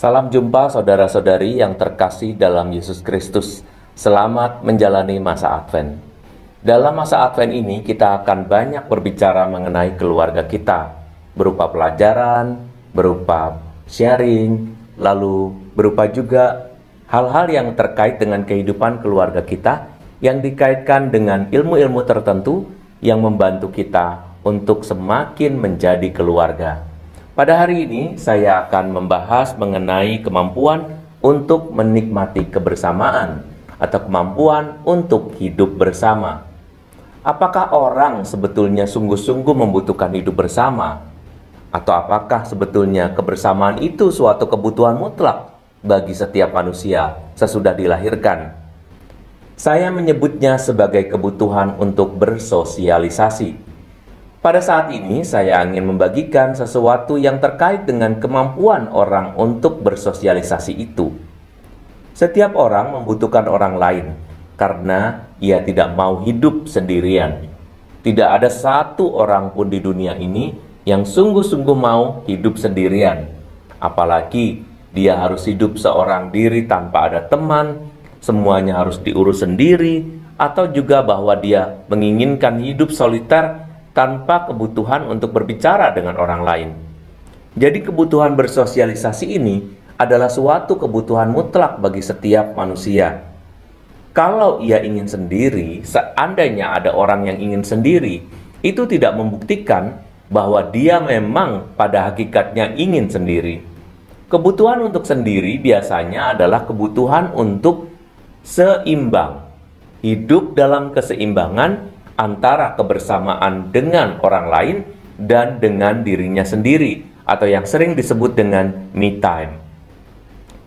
Salam jumpa saudara-saudari yang terkasih dalam Yesus Kristus. Selamat menjalani masa Advent. Dalam masa Advent ini kita akan banyak berbicara mengenai keluarga kita, berupa pelajaran, berupa sharing, lalu berupa juga hal-hal yang terkait dengan kehidupan keluarga kita yang dikaitkan dengan ilmu-ilmu tertentu yang membantu kita untuk semakin menjadi keluarga. Pada hari ini saya akan membahas mengenai kemampuan untuk menikmati kebersamaan atau kemampuan untuk hidup bersama. Apakah orang sebetulnya sungguh-sungguh membutuhkan hidup bersama? Atau apakah sebetulnya kebersamaan itu suatu kebutuhan mutlak bagi setiap manusia sesudah dilahirkan? Saya menyebutnya sebagai kebutuhan untuk bersosialisasi. Pada saat ini saya ingin membagikan sesuatu yang terkait dengan kemampuan orang untuk bersosialisasi itu. Setiap orang membutuhkan orang lain karena ia tidak mau hidup sendirian. Tidak ada satu orang pun di dunia ini yang sungguh-sungguh mau hidup sendirian. Apalagi dia harus hidup seorang diri tanpa ada teman, semuanya harus diurus sendiri, atau juga bahwa dia menginginkan hidup soliter tanpa kebutuhan untuk berbicara dengan orang lain. Jadi kebutuhan bersosialisasi ini adalah suatu kebutuhan mutlak bagi setiap manusia. Kalau ia ingin sendiri, seandainya ada orang yang ingin sendiri, itu tidak membuktikan bahwa dia memang pada hakikatnya ingin sendiri. Kebutuhan untuk sendiri biasanya adalah kebutuhan untuk seimbang. Hidup dalam keseimbangan antara kebersamaan dengan orang lain dan dengan dirinya sendiri, atau yang sering disebut dengan me time.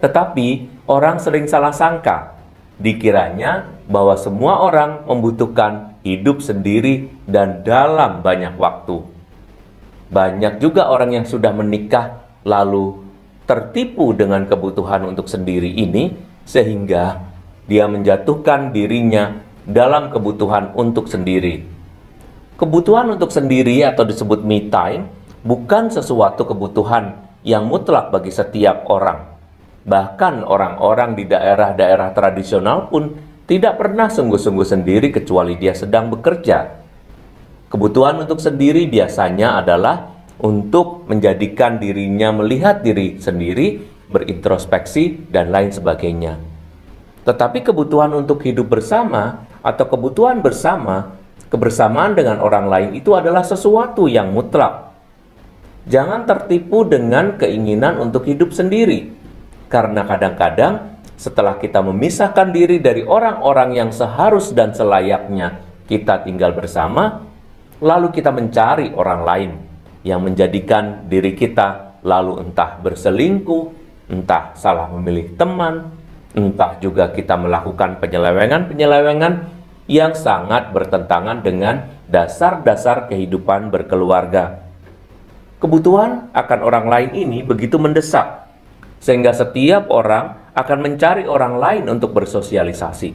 Tetapi orang sering salah sangka, dikiranya bahwa semua orang membutuhkan hidup sendiri dan dalam banyak waktu. Banyak juga orang yang sudah menikah lalu tertipu dengan kebutuhan untuk sendiri ini, sehingga dia menjatuhkan dirinya dalam kebutuhan untuk sendiri. Kebutuhan untuk sendiri atau disebut me time bukan sesuatu kebutuhan yang mutlak bagi setiap orang. Bahkan orang-orang di daerah-daerah tradisional pun tidak pernah sungguh-sungguh sendiri kecuali dia sedang bekerja. Kebutuhan untuk sendiri biasanya adalah untuk menjadikan dirinya melihat diri sendiri, berintrospeksi, dan lain sebagainya. Tetapi kebutuhan untuk hidup bersama atau kebutuhan bersama, kebersamaan dengan orang lain itu adalah sesuatu yang mutlak. Jangan tertipu dengan keinginan untuk hidup sendiri, karena kadang-kadang setelah kita memisahkan diri dari orang-orang yang seharus dan selayaknya kita tinggal bersama, lalu kita mencari orang lain yang menjadikan diri kita lalu entah berselingkuh, entah salah memilih teman, entah juga kita melakukan penyelewengan-penyelewengan yang sangat bertentangan dengan dasar-dasar kehidupan berkeluarga. Kebutuhan akan orang lain ini begitu mendesak, sehingga setiap orang akan mencari orang lain untuk bersosialisasi.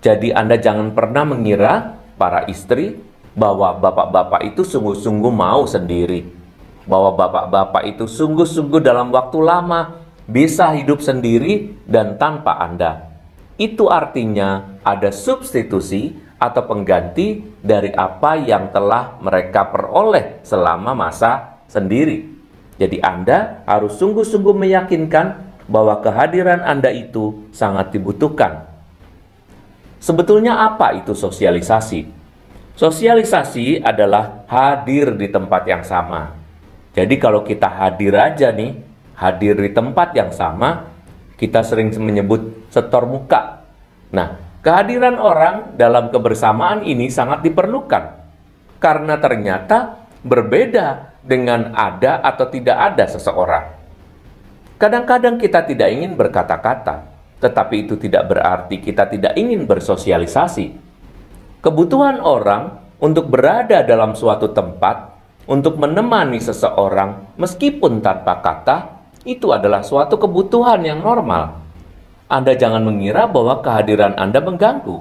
Jadi Anda jangan pernah mengira para istri bahwa bapak-bapak itu sungguh-sungguh mau sendiri, bahwa bapak-bapak itu sungguh-sungguh dalam waktu lama bisa hidup sendiri dan tanpa Anda. Itu artinya ada substitusi atau pengganti dari apa yang telah mereka peroleh selama masa sendiri. Jadi Anda harus sungguh-sungguh meyakinkan bahwa kehadiran Anda itu sangat dibutuhkan. Sebetulnya apa itu sosialisasi? Sosialisasi adalah hadir di tempat yang sama. Jadi kalau kita hadir aja nih, hadir di tempat yang sama, kita sering menyebut setor muka. Nah, kehadiran orang dalam kebersamaan ini sangat diperlukan, karena ternyata berbeda dengan ada atau tidak ada seseorang. Kadang-kadang kita tidak ingin berkata-kata, tetapi itu tidak berarti kita tidak ingin bersosialisasi. Kebutuhan orang untuk berada dalam suatu tempat, untuk menemani seseorang meskipun tanpa kata, itu adalah suatu kebutuhan yang normal. Anda jangan mengira bahwa kehadiran Anda mengganggu.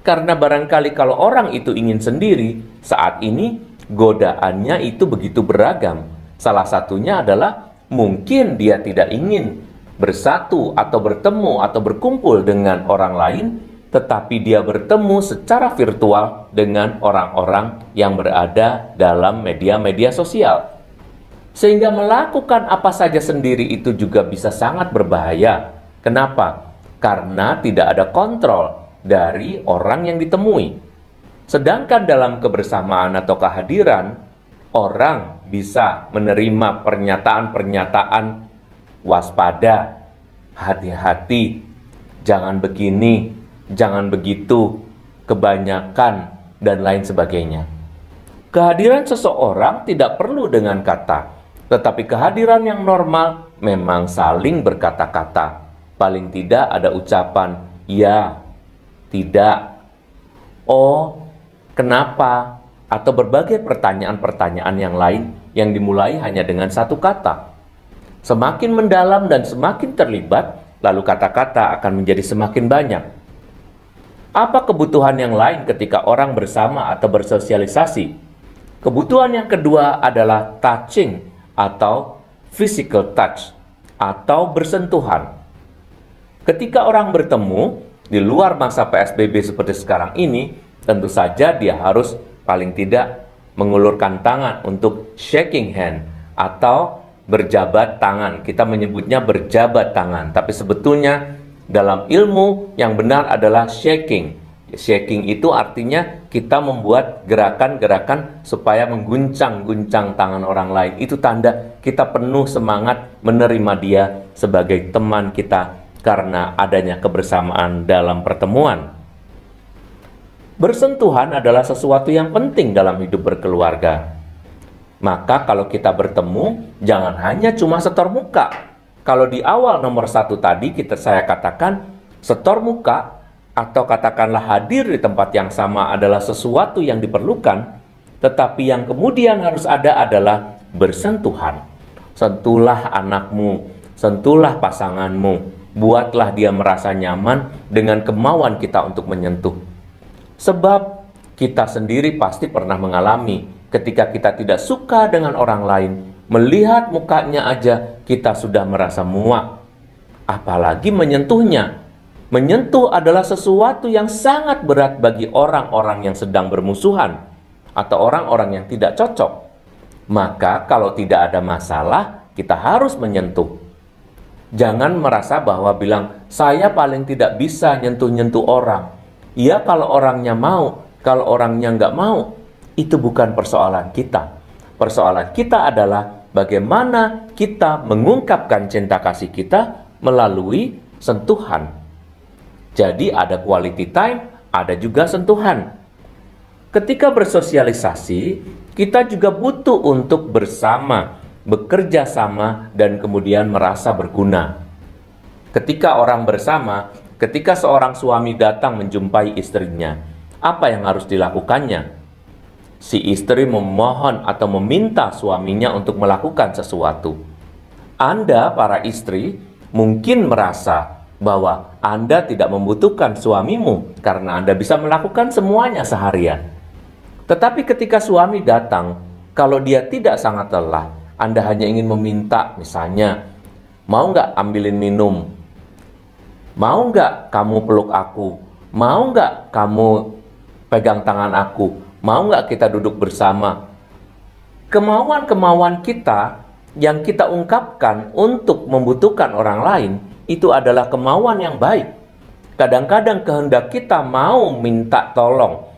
Karena barangkali kalau orang itu ingin sendiri, saat ini godaannya itu begitu beragam. Salah satunya adalah Mungkin dia tidak ingin bersatu atau bertemu atau berkumpul dengan orang lain, tetapi dia bertemu secara virtual dengan orang-orang yang berada dalam media-media sosial. Sehingga melakukan apa saja sendiri itu juga bisa sangat berbahaya. Kenapa? Karena tidak ada kontrol dari orang yang ditemui. Sedangkan dalam kebersamaan atau kehadiran, orang bisa menerima pernyataan-pernyataan waspada, hati-hati, jangan begini, jangan begitu, kebanyakan, dan lain sebagainya. Kehadiran seseorang tidak perlu dengan kata, tetapi kehadiran yang normal memang saling berkata-kata. Paling tidak ada ucapan ya, tidak, oh, kenapa, atau berbagai pertanyaan-pertanyaan yang lain yang dimulai hanya dengan satu kata. Semakin mendalam dan semakin terlibat, lalu kata-kata akan menjadi semakin banyak. Apa kebutuhan yang lain ketika orang bersama atau bersosialisasi? Kebutuhan yang kedua adalah touching atau physical touch atau bersentuhan. Ketika orang bertemu di luar masa PSBB seperti sekarang ini, tentu saja dia harus paling tidak mengulurkan tangan untuk shaking hand atau berjabat tangan. Kita menyebutnya berjabat tangan, tapi sebetulnya dalam ilmu yang benar adalah shaking. Shaking itu artinya kita membuat gerakan-gerakan supaya mengguncang-guncang tangan orang lain. Itu tanda kita penuh semangat menerima dia sebagai teman kita karena adanya kebersamaan dalam pertemuan. Bersentuhan adalah sesuatu yang penting dalam hidup berkeluarga. Maka kalau kita bertemu, jangan hanya cuma setor muka. Kalau di awal nomor 1 tadi saya katakan, setor muka atau katakanlah hadir di tempat yang sama adalah sesuatu yang diperlukan, tetapi yang kemudian harus ada adalah bersentuhan. Sentuhlah anakmu, sentuhlah pasanganmu, buatlah dia merasa nyaman dengan kemauan kita untuk menyentuh. Sebab kita sendiri pasti pernah mengalami ketika kita tidak suka dengan orang lain, melihat mukanya aja kita sudah merasa muak. Apalagi menyentuhnya. Menyentuh adalah sesuatu yang sangat berat bagi orang-orang yang sedang bermusuhan atau orang-orang yang tidak cocok. Maka kalau tidak ada masalah, kita harus menyentuh. Jangan merasa bahwa bilang, saya paling tidak bisa nyentuh-nyentuh orang. Iya kalau orangnya mau, kalau orangnya nggak mau, itu bukan persoalan kita. Persoalan kita adalah bagaimana kita mengungkapkan cinta kasih kita melalui sentuhan. Jadi ada quality time, ada juga sentuhan. Ketika bersosialisasi, kita juga butuh untuk bersama, bekerja sama, dan kemudian merasa berguna. Ketika orang bersama, ketika seorang suami datang menjumpai istrinya, apa yang harus dilakukannya? Si istri memohon atau meminta suaminya untuk melakukan sesuatu. Anda, para istri, mungkin merasa bahwa Anda tidak membutuhkan suamimu karena Anda bisa melakukan semuanya seharian. Tetapi ketika suami datang, kalau dia tidak sangat lelah, Anda hanya ingin meminta, misalnya, mau nggak ambilin minum? Mau nggak kamu peluk aku? Mau nggak kamu pegang tangan aku? Mau nggak kita duduk bersama? Kemauan-kemauan kita yang kita ungkapkan untuk membutuhkan orang lain, itu adalah kemauan yang baik. Kadang-kadang kehendak kita mau minta tolong.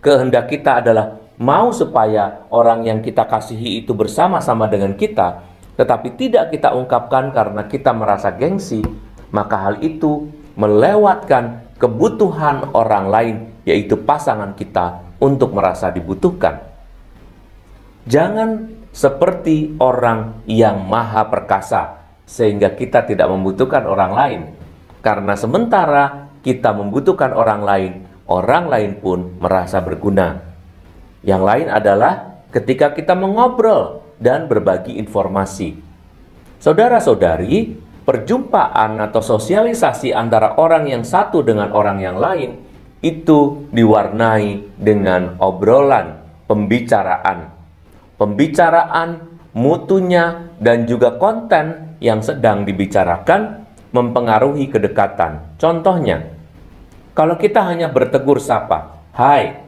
Kehendak kita adalah mau supaya orang yang kita kasihi itu bersama-sama dengan kita, tetapi tidak kita ungkapkan karena kita merasa gengsi, maka hal itu melewatkan kebutuhan orang lain, yaitu pasangan kita, untuk merasa dibutuhkan. Jangan seperti orang yang maha perkasa, sehingga kita tidak membutuhkan orang lain. Karena sementara kita membutuhkan orang lain pun merasa berguna. Yang lain adalah ketika kita mengobrol dan berbagi informasi. Saudara-saudari, perjumpaan atau sosialisasi antara orang yang satu dengan orang yang lain itu diwarnai dengan obrolan, pembicaraan. Pembicaraan mutunya, dan juga konten yang sedang dibicarakan mempengaruhi kedekatan. Contohnya, kalau kita hanya bertegur sapa, "Hai,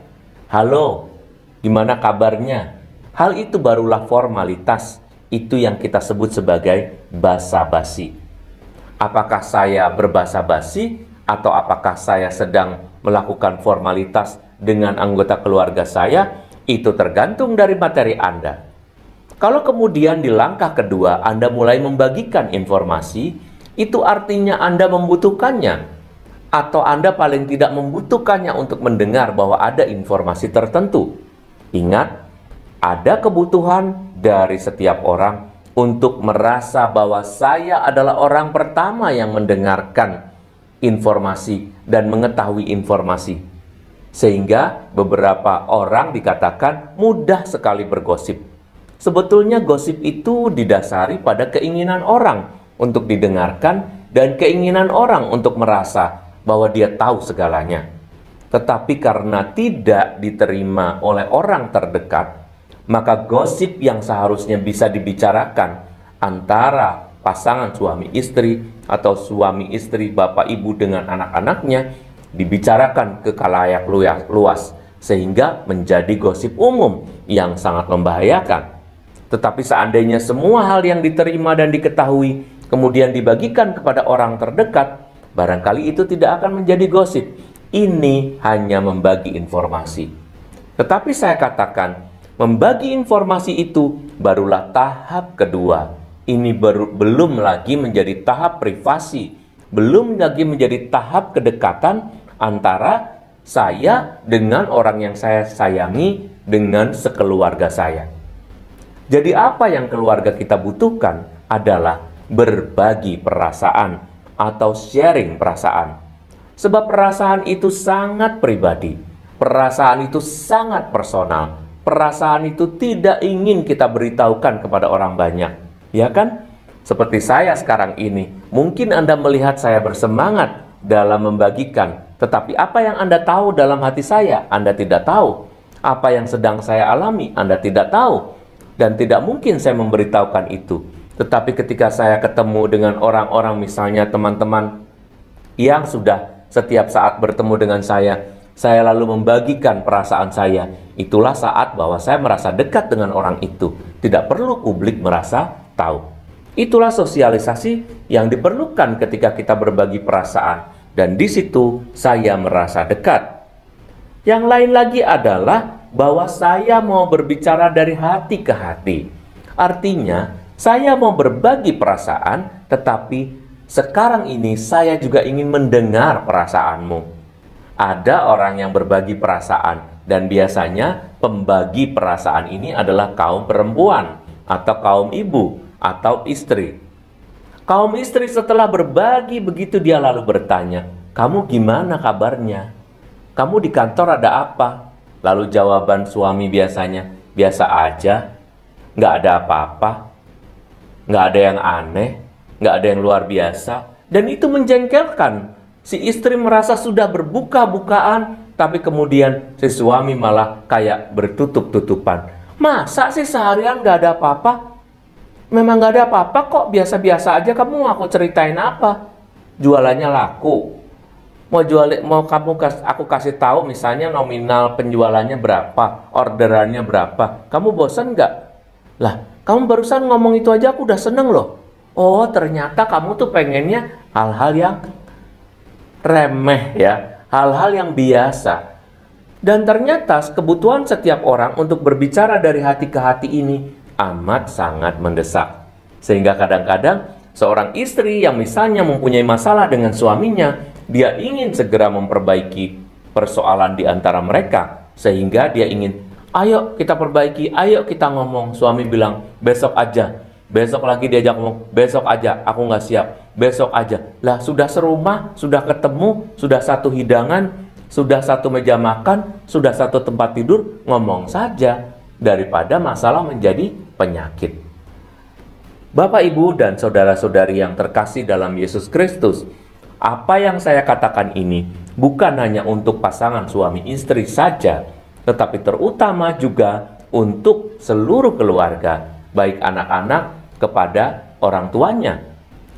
halo, gimana kabarnya?" Hal itu barulah formalitas. Itu yang kita sebut sebagai basa-basi. Apakah saya berbasa-basi atau apakah saya sedang melakukan formalitas dengan anggota keluarga saya? Itu tergantung dari materi Anda. Kalau kemudian di langkah kedua Anda mulai membagikan informasi, itu artinya Anda membutuhkannya, atau Anda paling tidak membutuhkannya untuk mendengar bahwa ada informasi tertentu. Ingat, ada kebutuhan dari setiap orang untuk merasa bahwa saya adalah orang pertama yang mendengarkan informasi dan mengetahui informasi. Sehingga beberapa orang dikatakan mudah sekali bergosip. Sebetulnya gosip itu didasari pada keinginan orang untuk didengarkan dan keinginan orang untuk merasa bahwa dia tahu segalanya. Tetapi karena tidak diterima oleh orang terdekat, maka gosip yang seharusnya bisa dibicarakan antara pasangan suami istri atau suami istri bapak ibu dengan anak-anaknya dibicarakan ke khalayak luas sehingga menjadi gosip umum yang sangat membahayakan. Tetapi seandainya semua hal yang diterima dan diketahui kemudian dibagikan kepada orang terdekat, barangkali itu tidak akan menjadi gosip. Ini hanya membagi informasi. Tetapi saya katakan, membagi informasi itu barulah tahap kedua. Ini belum lagi menjadi tahap privasi, belum lagi menjadi tahap kedekatan antara saya dengan orang yang saya sayangi dengan sekeluarga saya. Jadi apa yang keluarga kita butuhkan adalah berbagi perasaan atau sharing perasaan. Sebab perasaan itu sangat pribadi, perasaan itu sangat personal, perasaan itu tidak ingin kita beritahukan kepada orang banyak. Ya kan? Seperti saya sekarang ini, mungkin Anda melihat saya bersemangat dalam membagikan, tetapi apa yang Anda tahu dalam hati saya, Anda tidak tahu. Apa yang sedang saya alami, Anda tidak tahu. Dan tidak mungkin saya memberitahukan itu. Tetapi ketika saya ketemu dengan orang-orang, misalnya teman-teman yang sudah setiap saat bertemu dengan saya lalu membagikan perasaan saya. Itulah saat bahwa saya merasa dekat dengan orang itu. Tidak perlu publik merasa tahu. Itulah sosialisasi yang diperlukan ketika kita berbagi perasaan. Dan di situ saya merasa dekat. Yang lain lagi adalah bahwa saya mau berbicara dari hati ke hati. Artinya, saya mau berbagi perasaan, tetapi sekarang ini saya juga ingin mendengar perasaanmu. Ada orang yang berbagi perasaan, dan biasanya pembagi perasaan ini adalah kaum perempuan, atau kaum ibu, atau istri. Kaum istri setelah berbagi begitu dia lalu bertanya, "Kamu gimana kabarnya? Kamu di kantor ada apa?" Lalu jawaban suami biasanya, "Biasa aja, nggak ada apa-apa, nggak ada yang aneh, nggak ada yang luar biasa." Dan itu menjengkelkan. Si istri merasa sudah berbuka-bukaan, tapi kemudian si suami malah kayak bertutup-tutupan. "Masa sih seharian nggak ada apa-apa? Memang nggak ada apa-apa kok, biasa-biasa aja. Kamu aku ceritain apa? Jualannya laku. Aku kasih tahu misalnya nominal penjualannya berapa, orderannya berapa. Kamu bosan nggak? Lah, kamu barusan ngomong itu aja aku udah seneng loh. Oh, ternyata kamu tuh pengennya hal-hal yang remeh ya, hal-hal yang biasa. Dan ternyata kebutuhan setiap orang untuk berbicara dari hati ke hati ini amat sangat mendesak. Sehingga kadang-kadang seorang istri yang misalnya mempunyai masalah dengan suaminya, dia ingin segera memperbaiki persoalan di antara mereka. Sehingga dia ingin, "Ayo kita perbaiki, ayo kita ngomong." Suami bilang, "Besok aja." Besok lagi diajak ngomong, "Besok aja, aku nggak siap." Besok aja. Lah sudah serumah, sudah ketemu, sudah satu hidangan, sudah satu meja makan, sudah satu tempat tidur, ngomong saja. Daripada masalah menjadi penyakit. Bapak, Ibu, dan saudara-saudari yang terkasih dalam Yesus Kristus, apa yang saya katakan ini bukan hanya untuk pasangan suami istri saja, tetapi terutama juga untuk seluruh keluarga. baik anak-anak kepada orang tuanya.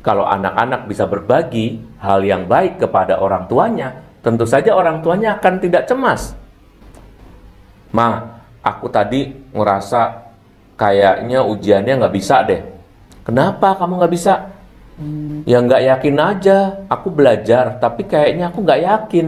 Kalau anak-anak bisa berbagi hal yang baik kepada orang tuanya, tentu saja orang tuanya akan tidak cemas. Ma, aku tadi ngerasa kayaknya ujiannya nggak bisa deh. Kenapa kamu nggak bisa? Ya nggak yakin aja, aku belajar, tapi kayaknya aku nggak yakin.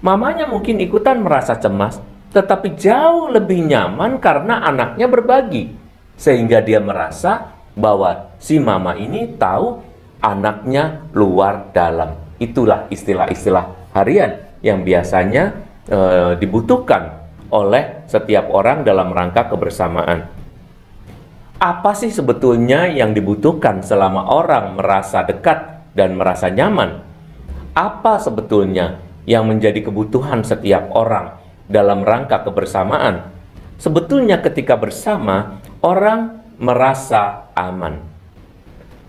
Mamanya mungkin ikutan merasa cemas, tetapi jauh lebih nyaman karena anaknya berbagi. Sehingga dia merasa bahwa si mama ini tahu anaknya luar dalam. Itulah istilah-istilah harian yang biasanya dibutuhkan oleh setiap orang dalam rangka kebersamaan. Apa sih sebetulnya yang dibutuhkan selama orang merasa dekat dan merasa nyaman? Apa sebetulnya yang menjadi kebutuhan setiap orang dalam rangka kebersamaan? Sebetulnya ketika bersama, orang merasa aman.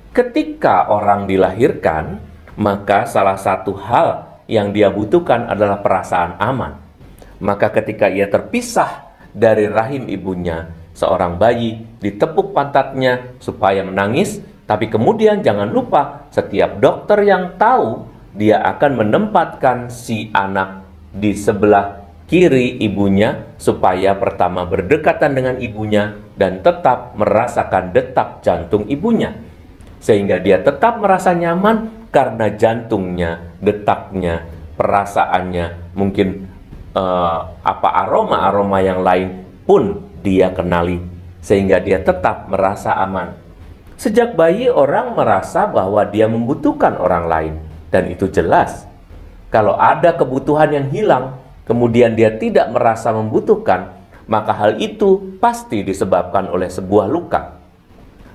Ketika orang dilahirkan, maka salah satu hal yang dia butuhkan adalah perasaan aman. Maka ketika ia terpisah dari rahim ibunya, seorang bayi ditepuk pantatnya supaya menangis, tapi kemudian jangan lupa setiap dokter yang tahu dia akan menempatkan si anak di sebelah kiri ibunya supaya pertama berdekatan dengan ibunya dan tetap merasakan detak jantung ibunya, sehingga dia tetap merasa nyaman karena jantungnya, detaknya, perasaannya, mungkin aroma-aroma yang lain pun dia kenali, sehingga dia tetap merasa aman. Sejak bayi orang merasa bahwa dia membutuhkan orang lain, dan itu jelas. Kalau ada kebutuhan yang hilang, kemudian dia tidak merasa membutuhkan, maka hal itu pasti disebabkan oleh sebuah luka.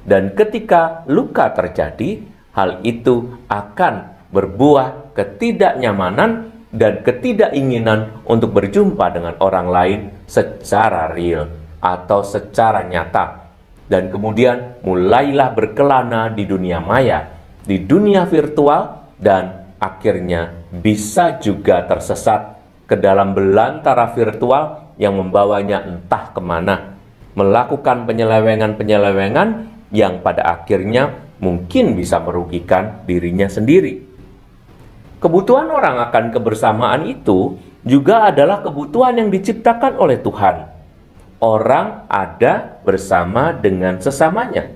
Dan ketika luka terjadi, hal itu akan berbuah ketidaknyamanan dan ketidakinginan untuk berjumpa dengan orang lain secara real atau secara nyata. Dan kemudian mulailah berkelana di dunia maya, di dunia virtual, dan akhirnya bisa juga tersesat ke dalam belantara virtual yang membawanya entah kemana, melakukan penyelewengan-penyelewengan yang pada akhirnya mungkin bisa merugikan dirinya sendiri. Kebutuhan orang akan kebersamaan itu juga adalah kebutuhan yang diciptakan oleh Tuhan. Orang ada bersama dengan sesamanya.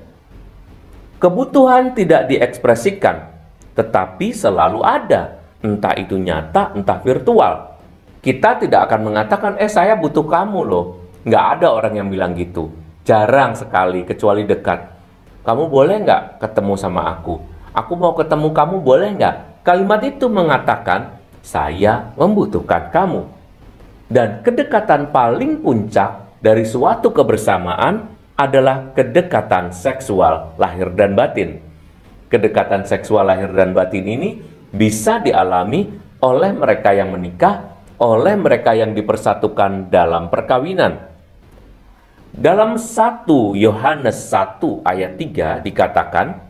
Kebutuhan tidak diekspresikan, tetapi selalu ada, entah itu nyata, entah virtual. Kita tidak akan mengatakan, saya butuh kamu loh. Nggak ada orang yang bilang gitu. Jarang sekali, kecuali dekat. Kamu boleh nggak ketemu sama aku? Aku mau ketemu kamu, boleh nggak? Kalimat itu mengatakan, saya membutuhkan kamu. Dan kedekatan paling puncak dari suatu kebersamaan adalah kedekatan seksual lahir dan batin. Kedekatan seksual lahir dan batin ini bisa dialami oleh mereka yang menikah, oleh mereka yang dipersatukan dalam perkawinan. Dalam 1 Yohanes 1 ayat 3 dikatakan,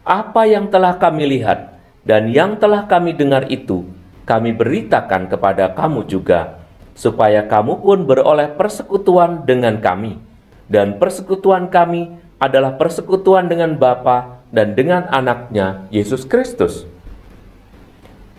apa yang telah kami lihat dan yang telah kami dengar itu, kami beritakan kepada kamu juga, supaya kamu pun beroleh persekutuan dengan kami. Dan persekutuan kami adalah persekutuan dengan Bapa dan dengan anaknya, Yesus Kristus.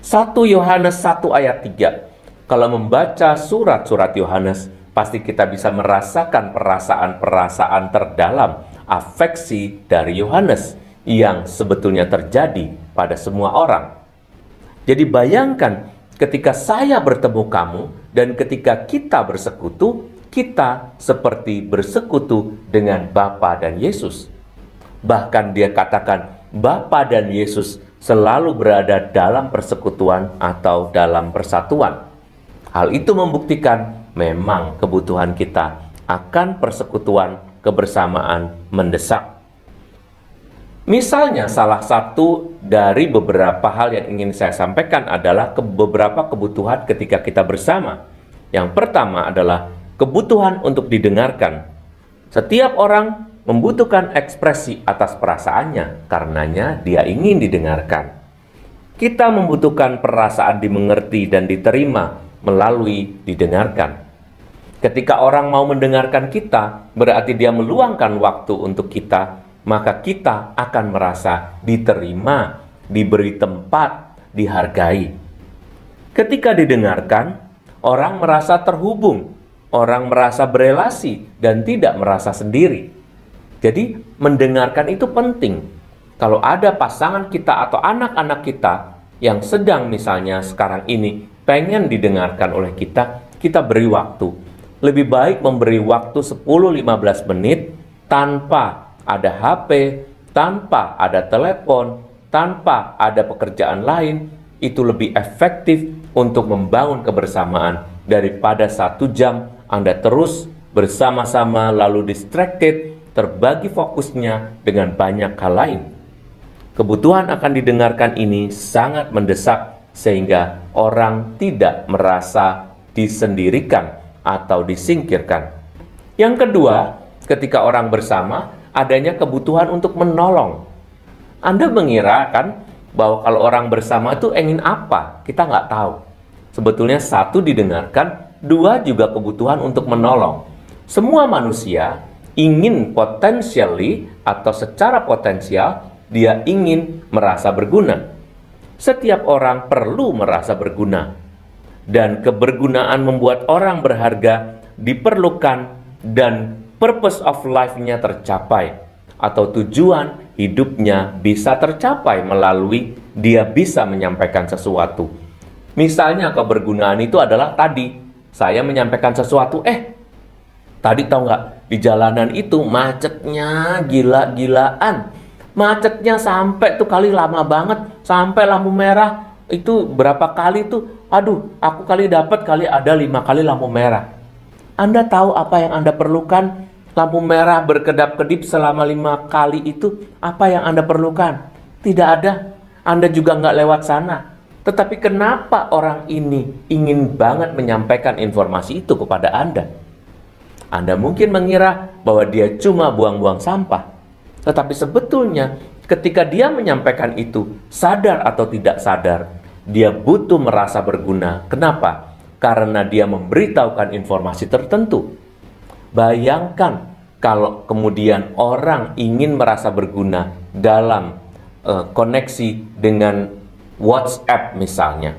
1 Yohanes 1 ayat 3. Kalau membaca surat-surat Yohanes, pasti kita bisa merasakan perasaan-perasaan terdalam, afeksi dari Yohanes yang sebetulnya terjadi pada semua orang. Jadi bayangkan ketika saya bertemu kamu dan ketika kita bersekutu, kita seperti bersekutu dengan Bapa dan Yesus. Bahkan dia katakan, Bapa dan Yesus selalu berada dalam persekutuan atau dalam persatuan. Hal itu membuktikan memang kebutuhan kita akan persekutuan kebersamaan mendesak. Misalnya salah satu dari beberapa hal yang ingin saya sampaikan adalah beberapa kebutuhan ketika kita bersama. Yang pertama adalah kebutuhan untuk didengarkan. Setiap orang membutuhkan ekspresi atas perasaannya, karenanya dia ingin didengarkan. Kita membutuhkan perasaan dimengerti dan diterima melalui didengarkan. Ketika orang mau mendengarkan kita, berarti dia meluangkan waktu untuk kita, maka kita akan merasa diterima, diberi tempat, dihargai. Ketika didengarkan, orang merasa terhubung, orang merasa berelasi, dan tidak merasa sendiri. Jadi, mendengarkan itu penting. Kalau ada pasangan kita atau anak-anak kita yang sedang misalnya sekarang ini pengen didengarkan oleh kita, kita beri waktu. Lebih baik memberi waktu 10-15 menit tanpa ada HP, tanpa ada telepon, tanpa ada pekerjaan lain. Itu lebih efektif untuk membangun kebersamaan daripada 1 jam Anda terus bersama-sama lalu distracted, terbagi fokusnya dengan banyak hal lain. Kebutuhan akan didengarkan ini sangat mendesak sehingga orang tidak merasa disendirikan atau disingkirkan. Yang kedua, ketika orang bersama, adanya kebutuhan untuk menolong. Anda mengira kan bahwa kalau orang bersama itu ingin apa? Kita nggak tahu. Sebetulnya 1 didengarkan, 2 juga kebutuhan untuk menolong. Semua manusia ingin potensially atau secara potensial dia ingin merasa berguna. Setiap orang perlu merasa berguna. Dan kebergunaan membuat orang berharga diperlukan dan purpose of life-nya tercapai. Atau tujuan hidupnya bisa tercapai melalui dia bisa menyampaikan sesuatu. Misalnya kebergunaan itu adalah tadi, saya menyampaikan sesuatu, tadi tahu nggak, di jalanan itu macetnya gila-gilaan. Macetnya sampai tuh kali lama banget, sampai lampu merah itu berapa kali tuh, aduh aku kali dapat kali ada 5 kali lampu merah. Anda tahu apa yang Anda perlukan? Lampu merah berkedap-kedip selama 5 kali itu apa yang Anda perlukan? Tidak ada. Anda juga nggak lewat sana. Tetapi kenapa orang ini ingin banget menyampaikan informasi itu kepada Anda? Anda mungkin mengira bahwa dia cuma buang-buang sampah. Tetapi sebetulnya ketika dia menyampaikan itu, sadar atau tidak sadar, dia butuh merasa berguna. Kenapa? Karena dia memberitahukan informasi tertentu. Bayangkan kalau kemudian orang ingin merasa berguna dalam koneksi dengan WhatsApp misalnya.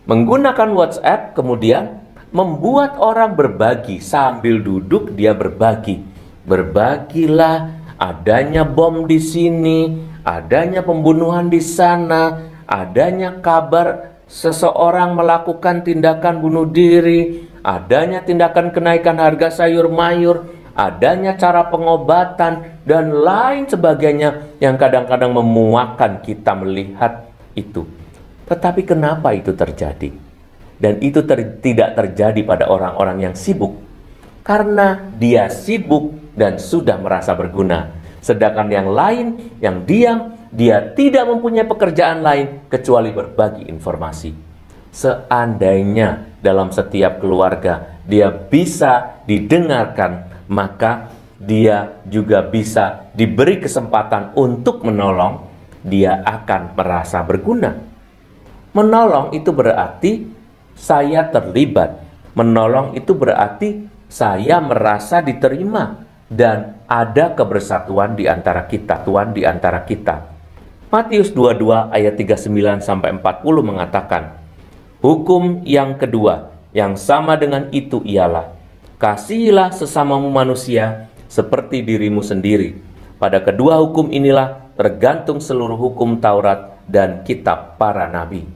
Menggunakan WhatsApp kemudian membuat orang berbagi. Sambil duduk dia berbagi. Berbagilah adanya bom di sini, adanya pembunuhan di sana, adanya kabar seseorang melakukan tindakan bunuh diri, adanya tindakan kenaikan harga sayur mayur, adanya cara pengobatan, dan lain sebagainya yang kadang-kadang memuakkan kita melihat itu. Tetapi kenapa itu terjadi? Dan itu tidak terjadi pada orang-orang yang sibuk. Karena dia sibuk dan sudah merasa berguna. Sedangkan yang lain, yang diam, dia tidak mempunyai pekerjaan lain kecuali berbagi informasi. Seandainya dalam setiap keluarga dia bisa didengarkan, maka dia juga bisa diberi kesempatan untuk menolong, dia akan merasa berguna. Menolong itu berarti saya terlibat. Menolong itu berarti saya merasa diterima dan ada kebersatuan di antara kita, Tuhan di antara kita. Matius 22 ayat 39 sampai 40 mengatakan, hukum yang kedua yang sama dengan itu ialah, kasihilah sesamamu manusia seperti dirimu sendiri. Pada kedua hukum inilah tergantung seluruh hukum Taurat dan kitab para nabi.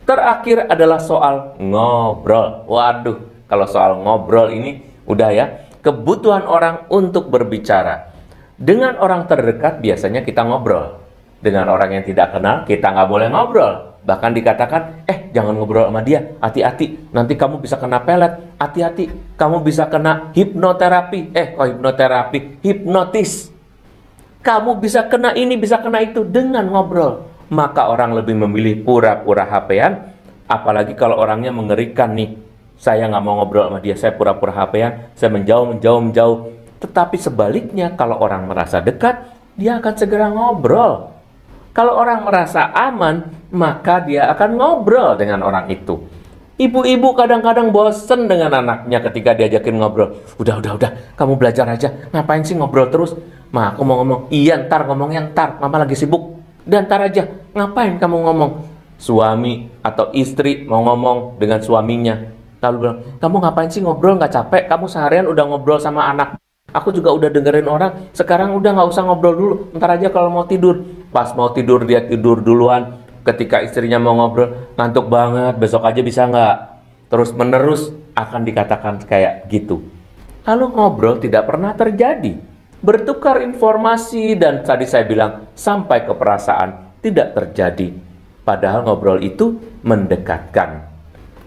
Terakhir adalah soal ngobrol. Waduh, kalau soal ngobrol ini udah ya, kebutuhan orang untuk berbicara. Dengan orang terdekat biasanya kita ngobrol. Dengan orang yang tidak kenal kita nggak boleh ngobrol. Bahkan dikatakan, jangan ngobrol sama dia, hati-hati, nanti kamu bisa kena pelet, hati-hati, kamu bisa kena hipnoterapi. Hipnoterapi, hipnotis. Kamu bisa kena ini, bisa kena itu dengan ngobrol. Maka orang lebih memilih pura-pura HP-an, apalagi kalau orangnya mengerikan nih. Saya nggak mau ngobrol sama dia, saya pura-pura HP-an, saya menjauh. Tetapi sebaliknya, kalau orang merasa dekat, dia akan segera ngobrol. Kalau orang merasa aman, maka dia akan ngobrol dengan orang itu. Ibu-ibu kadang-kadang bosen dengan anaknya ketika diajakin ngobrol. Udah, kamu belajar aja. Ngapain sih ngobrol terus? Ma, aku mau ngomong. Iya, ntar ngomongnya ntar. Mama lagi sibuk. Dan ntar aja. Ngapain kamu ngomong? Suami atau istri mau ngomong dengan suaminya. Lalu bilang, kamu ngapain sih ngobrol? Nggak capek? Kamu seharian udah ngobrol sama anak. Aku juga udah dengerin orang. Sekarang udah nggak usah ngobrol dulu. Ntar aja kalau mau tidur. Pas mau tidur, dia tidur duluan. Ketika istrinya mau ngobrol, ngantuk banget, besok aja bisa nggak? Terus menerus akan dikatakan kayak gitu. Lalu ngobrol tidak pernah terjadi. Bertukar informasi dan tadi saya bilang sampai ke perasaan tidak terjadi. Padahal ngobrol itu mendekatkan.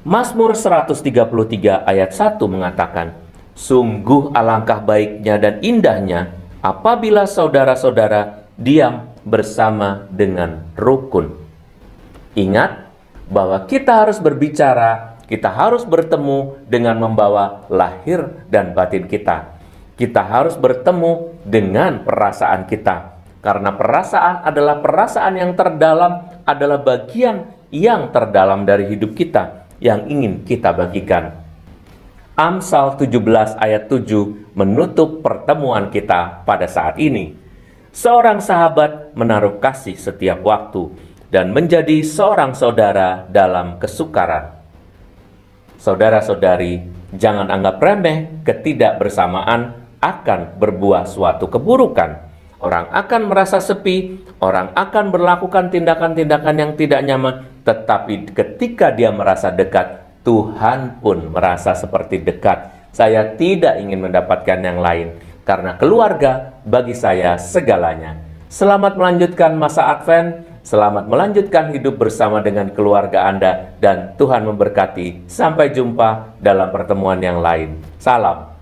Mazmur 133 ayat 1 mengatakan, sungguh alangkah baiknya dan indahnya apabila saudara-saudara diam bersama dengan rukun. Ingat bahwa kita harus berbicara, kita harus bertemu dengan membawa lahir dan batin kita. Kita harus bertemu dengan perasaan kita. Karena perasaan adalah perasaan yang terdalam, adalah bagian yang terdalam dari hidup kita yang ingin kita bagikan. Amsal 17 ayat 7 menutup pertemuan kita pada saat ini. Seorang sahabat menaruh kasih setiap waktu dan menjadi seorang saudara dalam kesukaran. Saudara-saudari, jangan anggap remeh ketidakbersamaan akan berbuah suatu keburukan. Orang akan merasa sepi, orang akan melakukan tindakan-tindakan yang tidak nyaman, tetapi ketika dia merasa dekat, Tuhan pun merasa seperti dekat. Saya tidak ingin mendapatkan yang lain, karena keluarga bagi saya segalanya. Selamat melanjutkan masa Advent. Selamat melanjutkan hidup bersama dengan keluarga Anda dan Tuhan memberkati. Sampai jumpa dalam pertemuan yang lain. Salam.